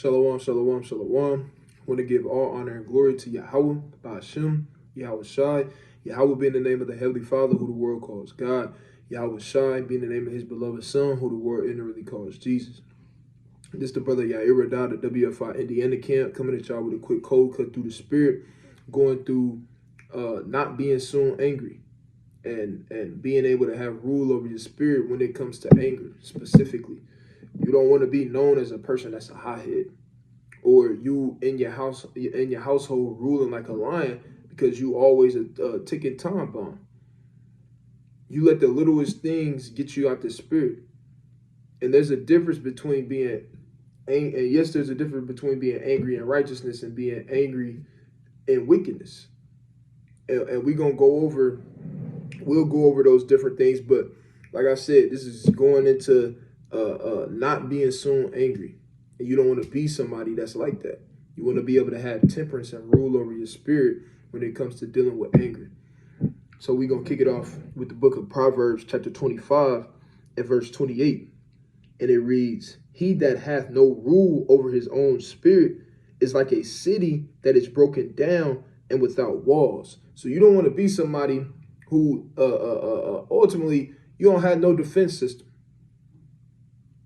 Shalom, shalom, shalom. I want to give all honor and glory to Yahweh, Ba'ashem, Yahweh Shai. Yahweh being the name of the Heavenly Father, who the world calls God. Yahweh Shai being the name of his beloved Son, who the world ignorantly calls Jesus. This is the brother Yair Radad, the WFI Indiana camp, coming at y'all with a quick cold cut through the spirit, going through not being soon angry and being able to have rule over your spirit when it comes to anger specifically. You don't want to be known as a person that's a hothead, or you in your household ruling like a lion because you always a ticking time bomb. You let the littlest things get you out the spirit. And there's a difference between being there's a difference between being angry in righteousness and being angry in wickedness. And we'll go over those different things. But like I said, this is going into not being soon angry. And you don't want to be somebody that's like that. You want to be able to have temperance and rule over your spirit when it comes to dealing with anger. So we're going to kick it off with the book of Proverbs, chapter 25, and verse 28. And it reads, "He that hath no rule over his own spirit is like a city that is broken down and without walls." So you don't want to be somebody who ultimately you don't have no defense system.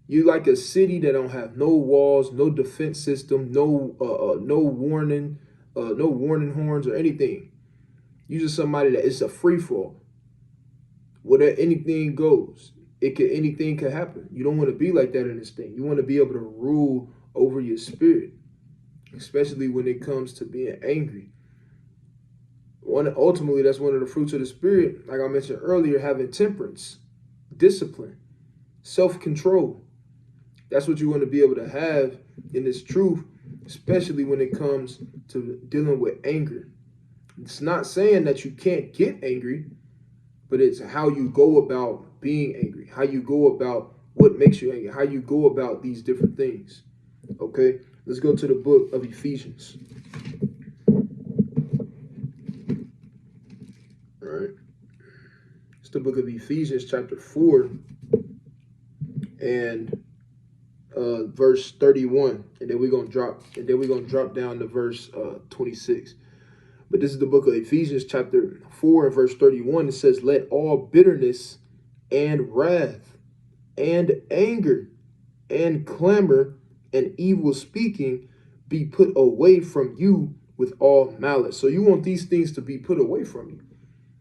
You like a city that don't have no walls, no defense system, no warning horns or anything. You just somebody that it's a free fall. Where anything goes, anything could happen. You don't want to be like that in this thing. You want to be able to rule over your spirit, especially when it comes to being angry. Ultimately, that's one of the fruits of the spirit. Like I mentioned earlier, having temperance, discipline, self-control. That's what you want to be able to have in this truth, especially when it comes to dealing with anger. It's not saying that you can't get angry, but it's how you go about being angry, how you go about what makes you angry, how you go about these different things. Okay, let's go to the book of Ephesians. All right, it's the book of Ephesians, chapter 4, and verse 31, and then we're gonna drop down to verse 26. But this is the book of Ephesians, chapter 4, and verse 31. It says, "Let all bitterness and wrath and anger and clamor and evil speaking be put away from you with all malice." So you want these things to be put away from you.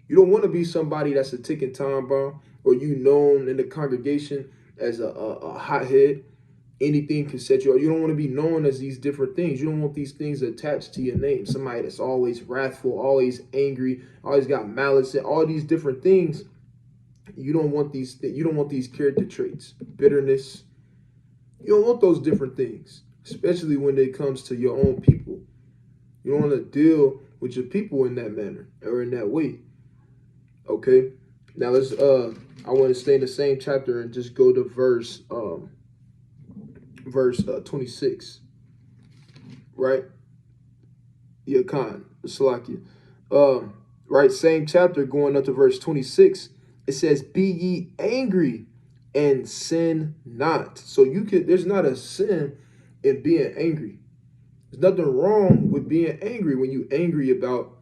You don't want to be somebody that's a ticking time bomb, or you known in the congregation as a hothead. Anything can set you up. You don't want to be known as these different things. You don't want these things attached to your name. Somebody that's always wrathful, always angry, always got malice, and all these different things. You don't want these. You don't want these character traits, bitterness. You don't want those different things, especially when it comes to your own people. You don't want to deal with your people in that manner or in that way. Okay. Now let's. I want to stay in the same chapter and just go to verse 26, right? Yakan, Salakia. Right, same chapter, going up to verse 26. It says, "Be ye angry and sin not." So there's not a sin in being angry. There's nothing wrong with being angry when you angry about,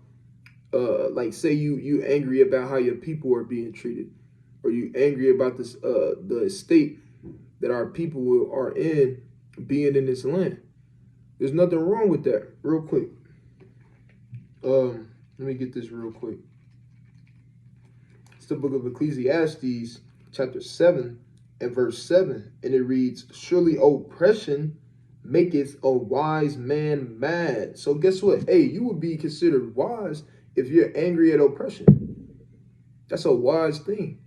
like say you angry about how your people are being treated, or you angry about this the state that our people are in, being in this land. There's nothing wrong with that. Real quick. Let me get this real quick. It's the book of Ecclesiastes, chapter 7 and verse 7. And it reads, "Surely oppression maketh a wise man mad." So guess what? Hey, you would be considered wise if you're angry at oppression. That's a wise thing.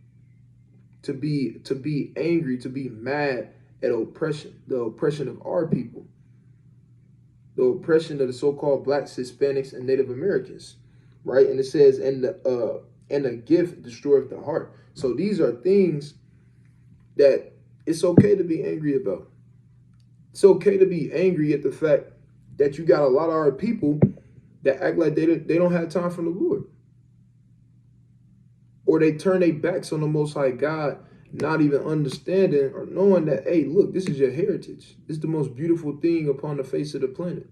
To be angry, to be mad at oppression, the oppression of our people, the oppression of the so-called blacks, Hispanics, and Native Americans, right? And it says, and a gift destroyeth the heart. So these are things that it's okay to be angry about. It's okay to be angry at the fact that you got a lot of our people that act like they don't have time for the Lord, or they turn their backs on the Most High God not even understanding or knowing that, hey, look, this is your heritage. This is the most beautiful thing upon the face of the planet,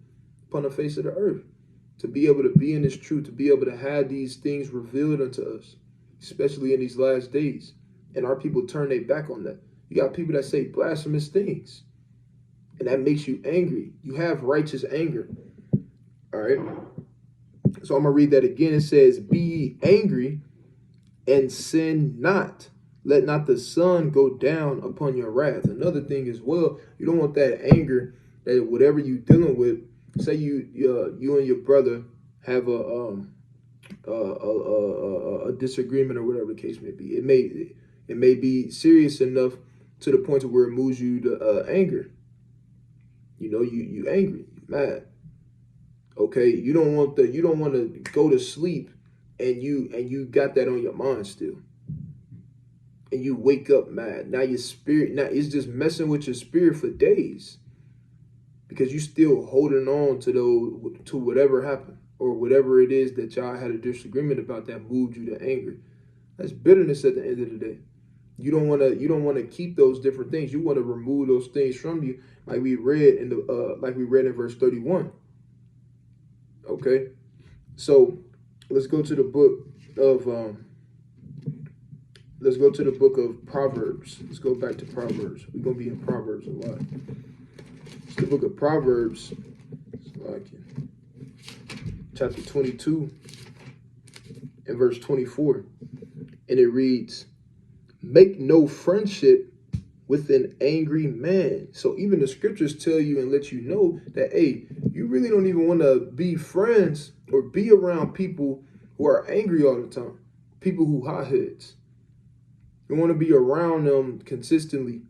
upon the face of the earth. To be able to be in this truth, to be able to have these things revealed unto us, especially in these last days. And our people turn their back on that. You got people that say blasphemous things, and that makes you angry. You have righteous anger. All right. So I'm going to read that again. It says, be ye angry and sin not. Let not the sun go down upon your wrath. Another thing as well, you don't want that anger, that whatever you're dealing with, say you and your brother have a disagreement or whatever the case may be. It may be serious enough to the point of where it moves you to anger. You know, you angry, you mad. Okay, you don't want to go to sleep and you got that on your mind still. And you wake up mad. Now your spirit, now it's just messing with your spirit for days. Because you still holding on to whatever happened or whatever it is that y'all had a disagreement about that moved you to anger. That's bitterness at the end of the day. You don't want to keep those different things. You want to remove those things from you, like we read in verse 31. Okay, so let's go to the book of Proverbs. Let's go back to Proverbs. We're gonna be in Proverbs a lot. It's the book of Proverbs, chapter 22 and verse 24, and it reads, "Make no friendship with an angry man." So even the scriptures tell you and let you know that, hey, you really don't even want to be friends or be around people who are angry all the time, people who hot heads. You want to be around them consistently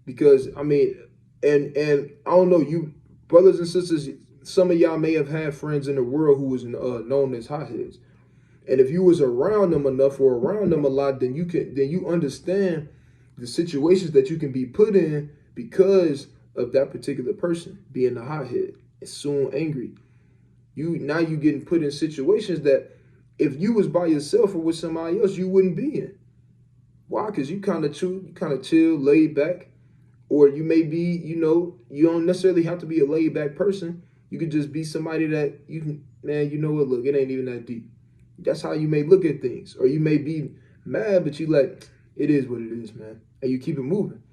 because, I mean, and I don't know, you brothers and sisters, some of y'all may have had friends in the world who was known as hotheads. And if you was around them enough or around them a lot, then you understand the situations that you can be put in because of that particular person being a hothead and soon angry. Now you getting put in situations that if you was by yourself or with somebody else, you wouldn't be in. Why? Because you kind of chill, laid back, or you may be, you don't necessarily have to be a laid back person. You could just be somebody that you can, man, you know what? Look, it ain't even that deep. That's how you may look at things, or you may be mad, but you like, it is what it is, man, and you keep it moving.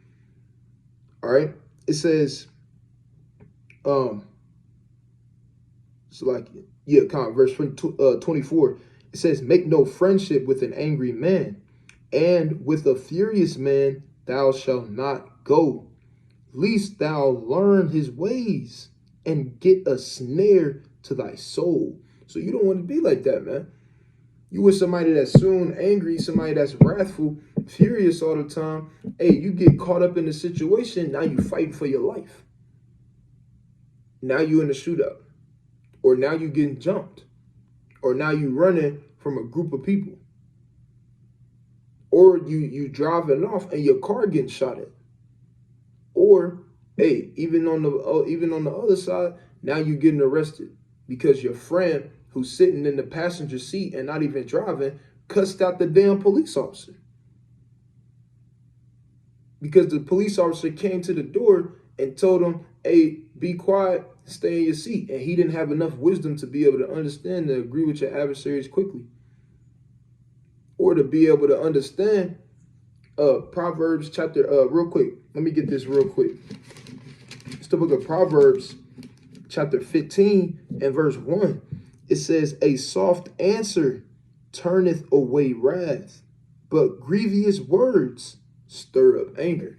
All right. It says, verse 24. It says, "Make no friendship with an angry man, and with a furious man thou shalt not go, lest thou learn his ways and get a snare to thy soul." So you don't want to be like that, man. You with somebody that's soon angry, somebody that's wrathful, furious all the time. Hey, you get caught up in the situation. Now you fighting for your life. Now you in a shootout, or now you getting jumped, or now you running from a group of people, or you driving off and your car getting shot at, or hey, even on the other side, now you getting arrested because your friend who's sitting in the passenger seat and not even driving cussed out the damn police officer because the police officer came to the door and told him, hey, be quiet, stay in your seat. And he didn't have enough wisdom to be able to understand and agree with your adversaries quickly, or to be able to understand Proverbs chapter, real quick. Let me get this real quick. It's the book of Proverbs chapter 15 and verse 1. It says, "A soft answer turneth away wrath, but grievous words stir up anger."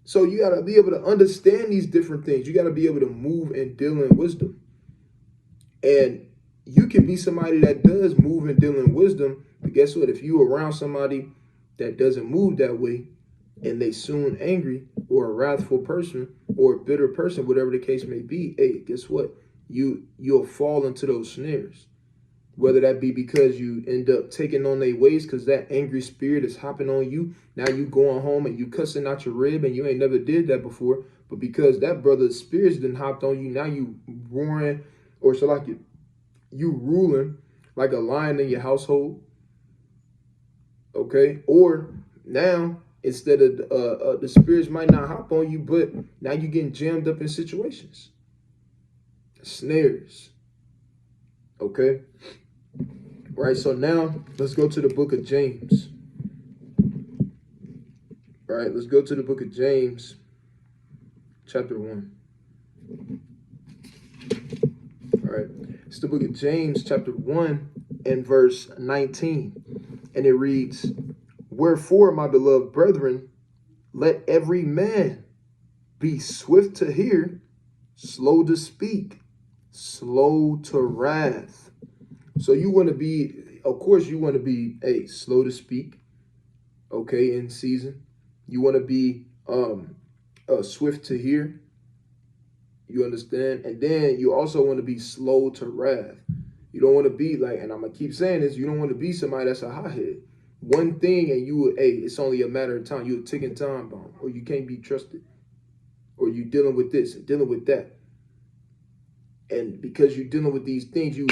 So you got to be able to understand these different things. You got to be able to move and deal in wisdom. And you can be somebody that does move and deal in wisdom. But guess what? If you around somebody that doesn't move that way and they soon angry, or a wrathful person, or a bitter person, whatever the case may be, hey, guess what? You'll fall into those snares. Whether that be because you end up taking on their ways because that angry spirit is hopping on you. Now you going home and you cussing out your rib and you ain't never did that before. But because that brother's spirit's done hopped on you, now you roaring, or so like you ruling like a lion in your household. Okay? Or Now, instead of the spirits might not hop on you, but now you're getting jammed up in situations, snares. Okay, right. So now let's go to the book of James. All right, let's go to the book of James, chapter 1. All right, it's the book of James, chapter 1, and verse 19. And it reads, "Wherefore, my beloved brethren, let every man be swift to hear, slow to speak, slow to wrath." So you want to be, of course, you want to be slow to speak, okay, in season. You want to be swift to hear. You understand? And then you also want to be slow to wrath. You don't want to be like, and I'm going to keep saying this, you don't want to be somebody that's a hothead. One thing and you, it's only a matter of time. You're a ticking time bomb, or you can't be trusted, or you dealing with this and dealing with that. And because you're dealing with these things, you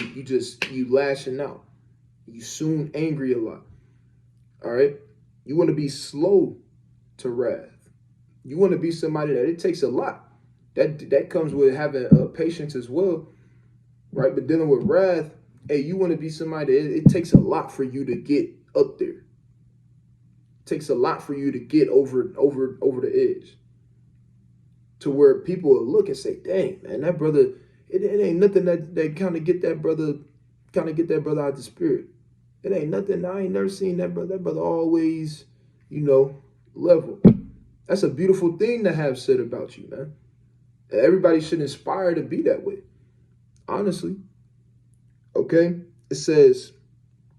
lashing out. You soon angry a lot. All right? You want to be slow to wrath. You want to be somebody that it takes a lot. That comes with having patience as well, right? But dealing with wrath, you want to be somebody that it takes a lot for you to get up there. It takes a lot for you to get over the edge, to where people will look and say, "Dang, man, that brother, it ain't nothing that kind of get that brother out the spirit. It ain't nothing. I ain't never seen that brother. That brother always, level." That's a beautiful thing to have said about you, man. Everybody should inspire to be that way, honestly. Okay? It says,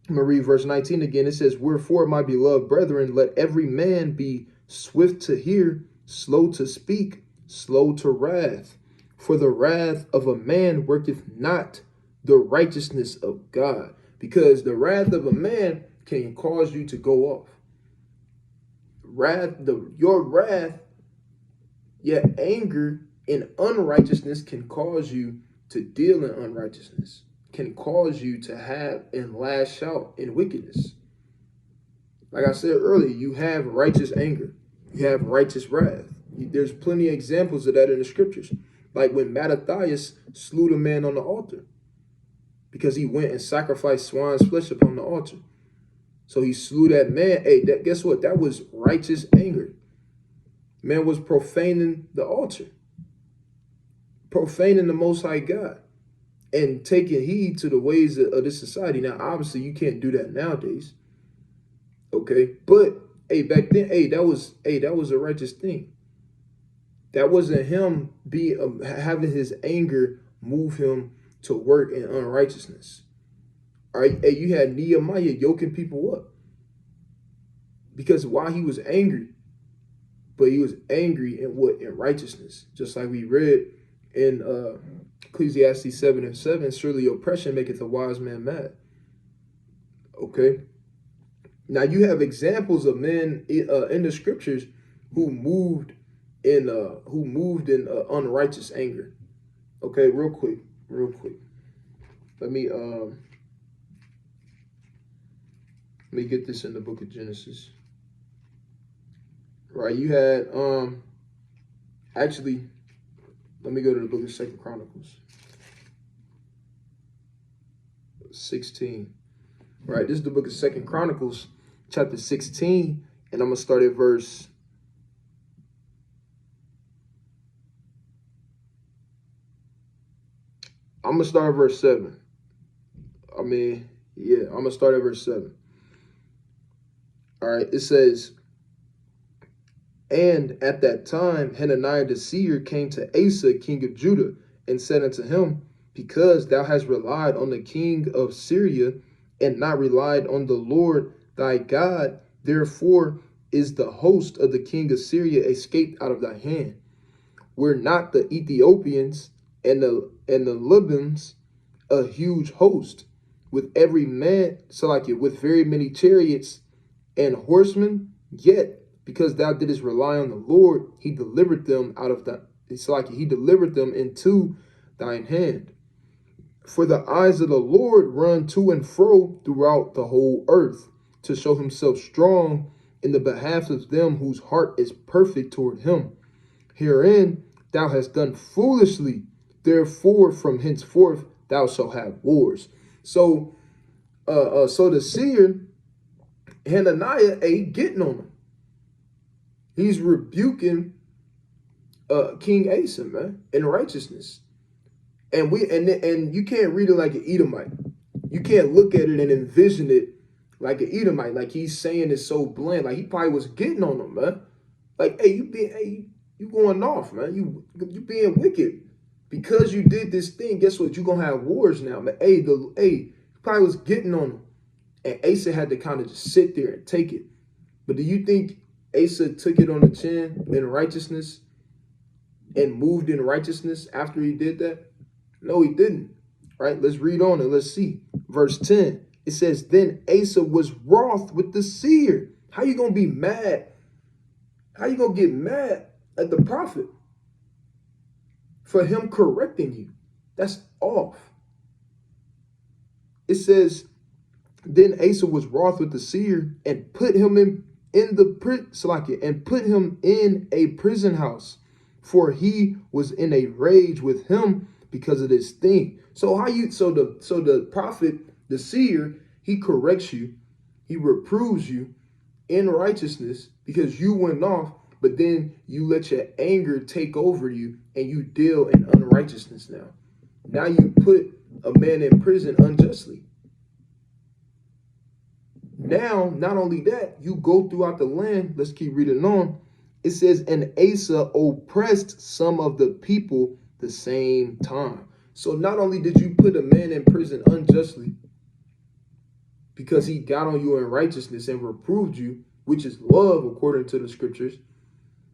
I'm going to read verse 19 again. It says, "Wherefore, my beloved brethren, let every man be swift to hear, slow to speak, slow to wrath. For the wrath of a man worketh not the righteousness of God." Because the wrath of a man can cause you to go off. Your wrath, your anger in unrighteousness can cause you to deal in unrighteousness, can cause you to have and lash out in wickedness. Like I said earlier, you have righteous anger, you have righteous wrath. There's plenty of examples of that in the scriptures. Like when Mattathias slew the man on the altar because he went and sacrificed swine's flesh upon the altar. So he slew that man. Guess what? That was righteous anger. Man was profaning the altar, profaning the Most High God, and taking heed to the ways of this society. Now, obviously, you can't do that nowadays. Okay, but back then, that was a righteous thing. That wasn't him having his anger move him to work in unrighteousness. All right, you had Nehemiah yoking people up because while he was angry, but he was angry in righteousness, just like we read in Ecclesiastes 7:7. "Surely oppression maketh a wise man mad." Okay. Now you have examples of men in the scriptures who moved in unrighteous anger. Okay, real quick. Let me get this in the book of Genesis. Right, you had actually, let me go to the book of 2 Chronicles 16. Right, this is the book of 2 Chronicles chapter 16, and I'm gonna start at verse 7. I'm gonna start at verse 7. All right, it says, "And at that time Hananiah the seer came to Asa, king of Judah, and said unto him, Because thou hast relied on the king of Syria, and not relied on the Lord thy God, therefore is the host of the king of Syria escaped out of thy hand. Were not the Ethiopians and the Libyans a huge host, with every man, with very many chariots and horsemen? Yet because thou didst rely on the Lord, he delivered them he delivered them into thine hand. For the eyes of the Lord run to and fro throughout the whole earth, to show himself strong in the behalf of them whose heart is perfect toward him. Herein thou hast done foolishly. Therefore, from henceforth thou shalt have wars. So the seer, Hananiah, ain't getting on him. He's rebuking King Asa, man, in righteousness. And you can't read it like an Edomite. You can't look at it and envision it like an Edomite. Like he's saying it so bland. Like he probably was getting on him, man. Like, hey, you going off, man. You being wicked. Because you did this thing, guess what? You're gonna have wars now, man. He probably was getting on him. And Asa had to kind of just sit there and take it. But do you think Asa took it on the chin in righteousness and moved in righteousness after he did that? No, he didn't. Right? Let's read on and let's see. Verse 10. It says, then Asa was wroth with the seer. How you going to be mad? How you going to get mad at the prophet for him correcting you? That's off. It says, then Asa was wroth with the seer and put him in a prison house, for he was in a rage with him because of this thing. So the prophet, the seer, he corrects you, he reproves you in righteousness because you went off, but then you let your anger take over you and you deal in unrighteousness now. Now you put a man in prison unjustly. Now, not only that, you go throughout the land. Let's keep reading on. It says, and Asa oppressed some of the people the same time. So not only did you put a man in prison unjustly because he got on you in righteousness and reproved you, which is love according to the scriptures,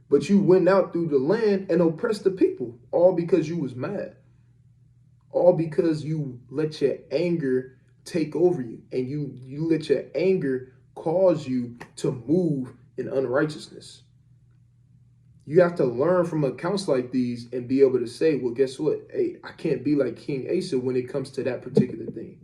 but you went out through the land and oppressed the people, all because you was mad. All because you let your anger take over you, and you let your anger cause you to move in unrighteousness. You have to learn from accounts like these and be able to say, well, guess what? Hey, I can't be like King Asa when it comes to that particular thing.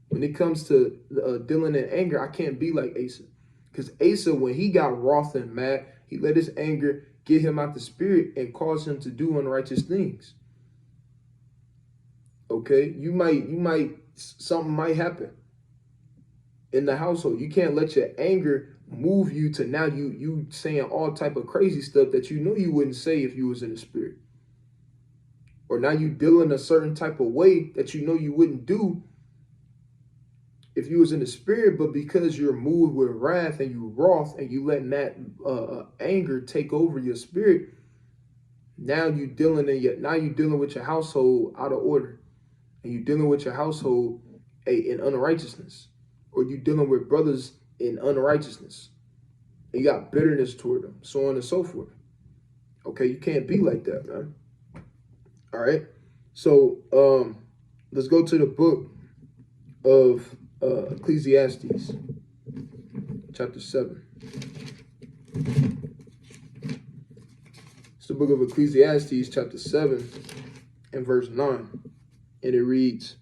When it comes to dealing in anger, I can't be like Asa. Because Asa, when he got wroth and mad, he let his anger get him out the spirit and cause him to do unrighteous things. Okay? Something might happen in the household. You can't let your anger move you to now you saying all type of crazy stuff that you know you wouldn't say if you was in the spirit. Or now you dealing a certain type of way that you know you wouldn't do if you was in the spirit, but because you're moved with wrath and you wroth and you letting that anger take over your spirit, now you dealing with your household out of order, and you dealing with your household in unrighteousness, or you dealing with brothers in unrighteousness, and you got bitterness toward them, so on and so forth. Okay, you can't be like that, man. All right, so let's go to the book of Ecclesiastes, chapter 7. It's the book of Ecclesiastes, chapter 7, and verse 9. And it reads,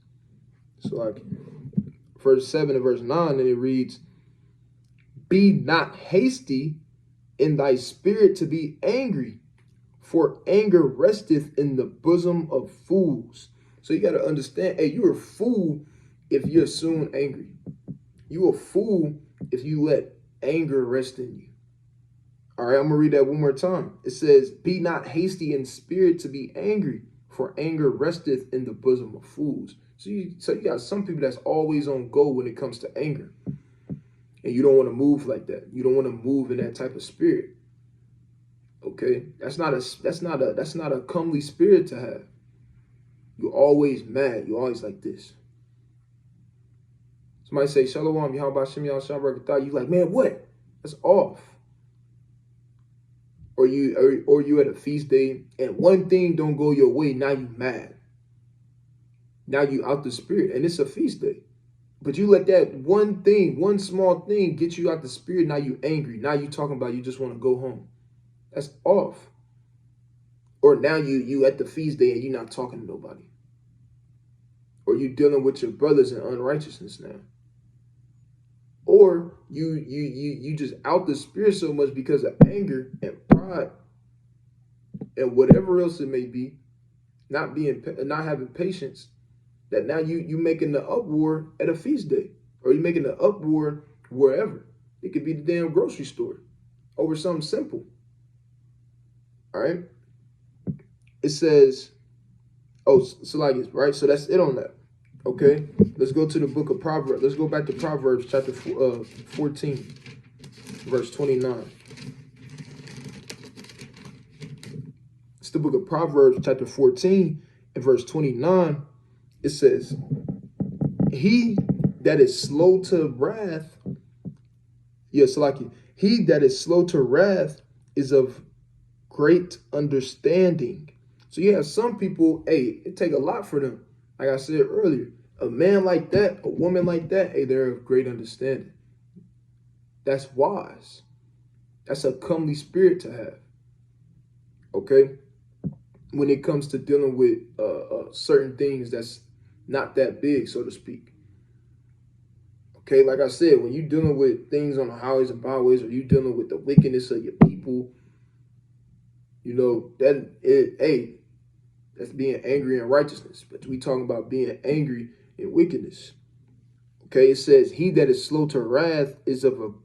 verse 7 and verse 9, and it reads, be not hasty in thy spirit to be angry, for anger resteth in the bosom of fools. So you got to understand, hey, you're a fool if you're soon angry. You a fool if you let anger rest in you. All right, I'm going to read that one more time. It says, be not hasty in spirit to be angry, for anger resteth in the bosom of fools. So you got some people that's always on go when it comes to anger. And you don't want to move like that. You don't want to move in that type of spirit. Okay? That's not a comely spirit to have. You're always mad. You're always like this. Somebody say, Shalom, Yahweh Shem Yahweh Barakatah. You like, man, what? That's off. Or you at a feast day and one thing don't go your way, now you mad. Now you out the spirit, and it's a feast day. But you let that one small thing get you out the spirit, now you angry. Now you talking about you just want to go home. That's off. Or now you at the feast day and you're not talking to nobody. Or you dealing with your brothers in unrighteousness now. or you just out the spirit so much because of anger and pride and whatever else it may be, not having patience, that now you making the uproar at a feast day, or you making the uproar wherever. It could be the damn grocery store over something simple. All right. It says, oh, Salagius, right? So that's it on that. Okay. Let's go to the book of Proverbs. Let's go back to Proverbs chapter 14, verse 29. It's the book of Proverbs chapter 14 and verse 29. It says, he that is slow to wrath, yes, Salaki, he that is slow to wrath is of great understanding. So you have some people, hey, it take a lot for them. Like I said earlier, a man like that, a woman like that, hey, they're of great understanding. That's wise. That's a comely spirit to have. Okay? When it comes to dealing with certain things that's not that big, so to speak. Okay, like I said, when you're dealing with things on the highways and byways, or you're dealing with the wickedness of your people, you know, that's being angry in righteousness. But we talking about being angry in wickedness. Okay, it says, he that is slow to wrath is of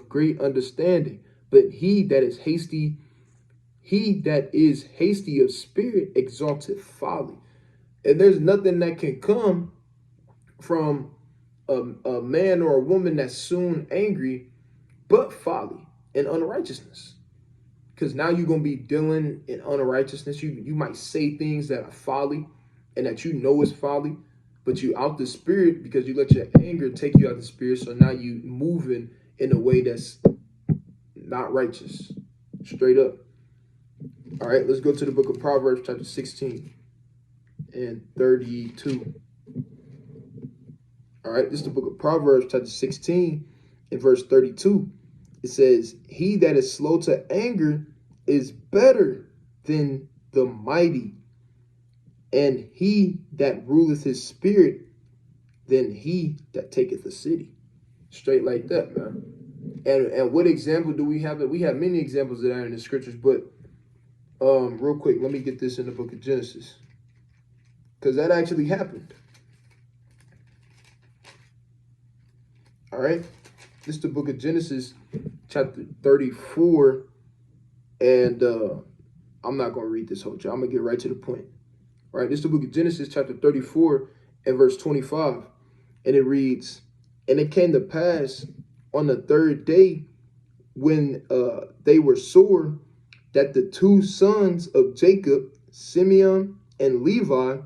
great understanding, but he that is hasty of spirit exalteth folly. And there's nothing that can come from a man or a woman that's soon angry but folly and unrighteousness. Because now you're going to be dealing in unrighteousness. You might say things that are folly and that you know is folly, but you out the spirit because you let your anger take you out the spirit. So now you moving in a way that's not righteous. Straight up. All right, let's go to the book of Proverbs chapter 16 and 32. All right, this is the book of Proverbs chapter 16 and verse 32. It says, he that is slow to anger is better than the mighty, and he that ruleth his spirit than he that taketh a city. Straight like that, man. And what example do we have? We have many examples of that in the scriptures, but real quick, let me get this in the book of Genesis, because that actually happened. All right, this is the book of Genesis, chapter 34, and I'm not going to read this whole chapter. I'm going to get right to the point. All right, this is the book of Genesis, chapter 34, and verse 25, and it reads, and it came to pass on the third day when they were sore, that the two sons of Jacob, Simeon and Levi,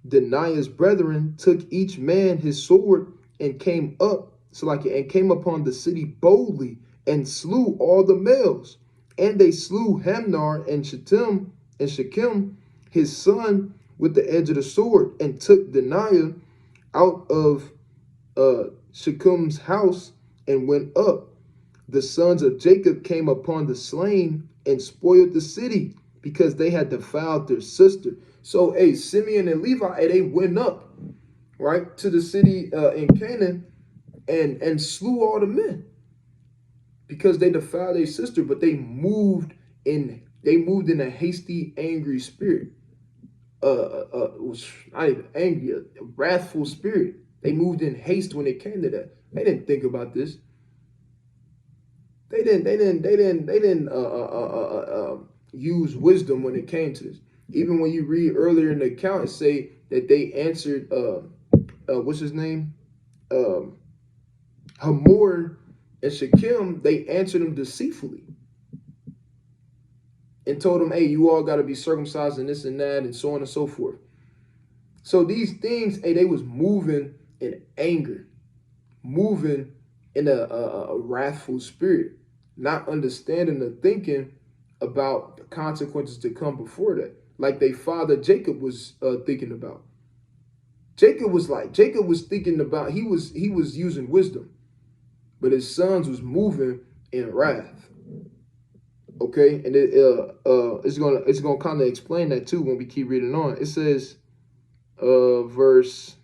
Deniah's brethren, took each man his sword and came upon the city boldly and slew all the males. And they slew Hamnar and Shechem, his son, with the edge of the sword, and took Deniah out of Shechem's house and went up. The sons of Jacob came upon the slain and spoiled the city because they had defiled their sister. So, Simeon and Levi, they went up, right, to the city in Canaan and slew all the men because they defiled their sister, but they moved in a hasty, angry spirit. Was not even angry, a wrathful spirit. They moved in haste when it came to that. They didn't think about this. They didn't use wisdom when it came to this. Even when you read earlier in the account, it say that they answered what's his name? Hamor and Shechem, they answered him deceitfully and told him, hey, you all got to be circumcised and this and that and so on and so forth. So these things, they was moving in anger, moving in a wrathful spirit, not understanding or thinking about the consequences to come before that, like their father Jacob was thinking about. Jacob was thinking about, he was using wisdom, but his sons was moving in wrath. Okay, and it's gonna kind of explain that too when we keep reading on. It says, verse,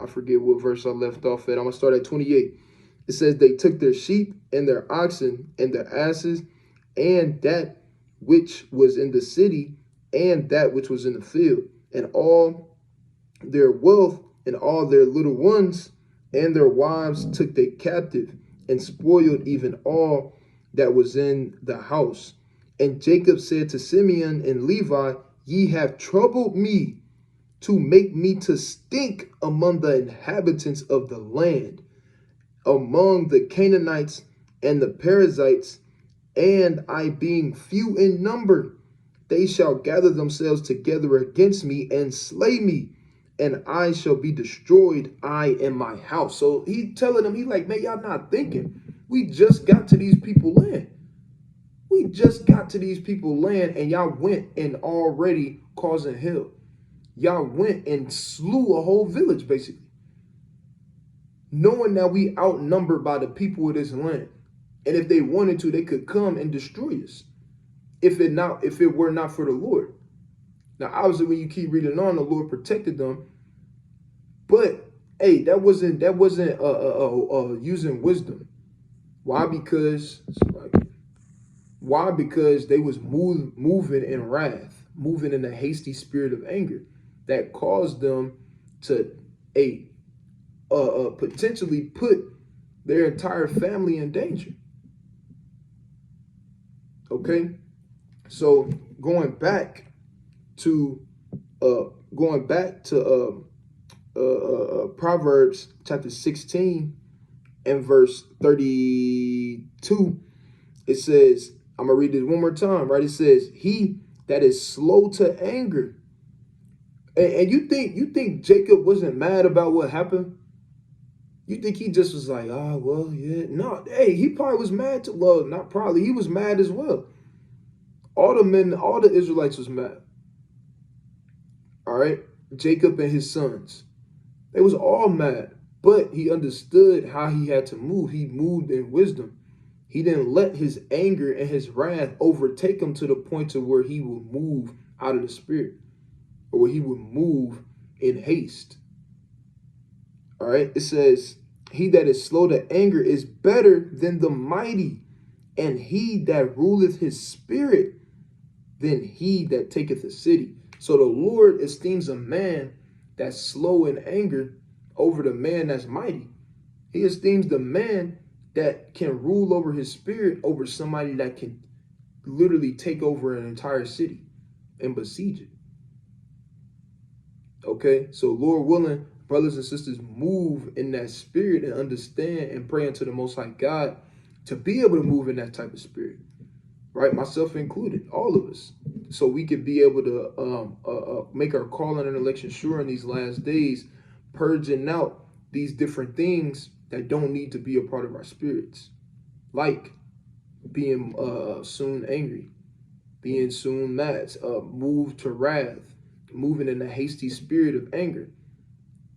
I forget what verse I left off at. I'm gonna start at 28. It says they took their sheep and their oxen and their asses and that which was in the city and that which was in the field, and all their wealth and all their little ones and their wives took they captive, and spoiled even all that was in the house. And Jacob said to Simeon and Levi, Ye have troubled me to make me to stink among the inhabitants of the land, among the Canaanites and the Perizzites, and I being few in number, they shall gather themselves together against me and slay me, and I shall be destroyed, I and my house. So he telling them, he like, man, y'all not thinking. We just got to these people land. We just got to these people land, and y'all went and already causing hell. Y'all went and slew a whole village, basically, knowing that we outnumbered by the people of this land. And if they wanted to, they could come and destroy us if it were not for the Lord. Now, obviously, when you keep reading on, the Lord protected them. But hey, that wasn't using wisdom. Why? Because they was moving in wrath, moving in a hasty spirit of anger that caused them to potentially put their entire family in danger. Okay, so going back to Proverbs chapter 16 and verse 32, it says, I'm gonna read this one more time, right? It says, he that is slow to anger. And you think Jacob wasn't mad about what happened? You think he just was like, oh, well, yeah. No, hey, he probably was mad too. Well, not probably. He was mad as well. All the Israelites was mad. All right? Jacob and his sons. They was all mad. But he understood how he had to move. He moved in wisdom. He didn't let his anger and his wrath overtake him to the point to where he would move out of the spirit, or where he would move in haste. All right, it says, he that is slow to anger is better than the mighty, and he that ruleth his spirit than he that taketh a city. So the Lord esteems a man that's slow in anger over the man that's mighty. He esteems the man that can rule over his spirit over somebody that can literally take over an entire city and besiege it. Okay, so Lord willing, brothers and sisters, move in that spirit and understand and pray unto the Most High God to be able to move in that type of spirit, right? Myself included, all of us, so we could be able to make our calling and election sure in these last days, purging out these different things that don't need to be a part of our spirits, like being soon angry, being soon mad, moved to wrath, moving in a hasty spirit of anger,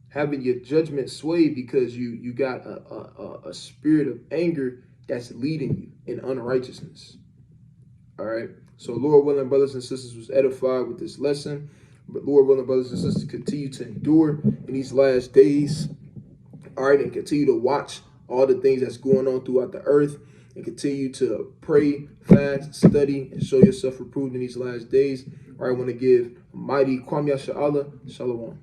having your judgment swayed because you got a spirit of anger that's leading you in unrighteousness. All right. So Lord willing, brothers and sisters, was edified with this lesson. But Lord willing, brothers and sisters, continue to endure in these last days. All right, and continue to watch all the things that's going on throughout the earth, and continue to pray, fast, study, and show yourself approved in these last days. All right, I want to give mighty Kwam Yasha Allah, Shalom.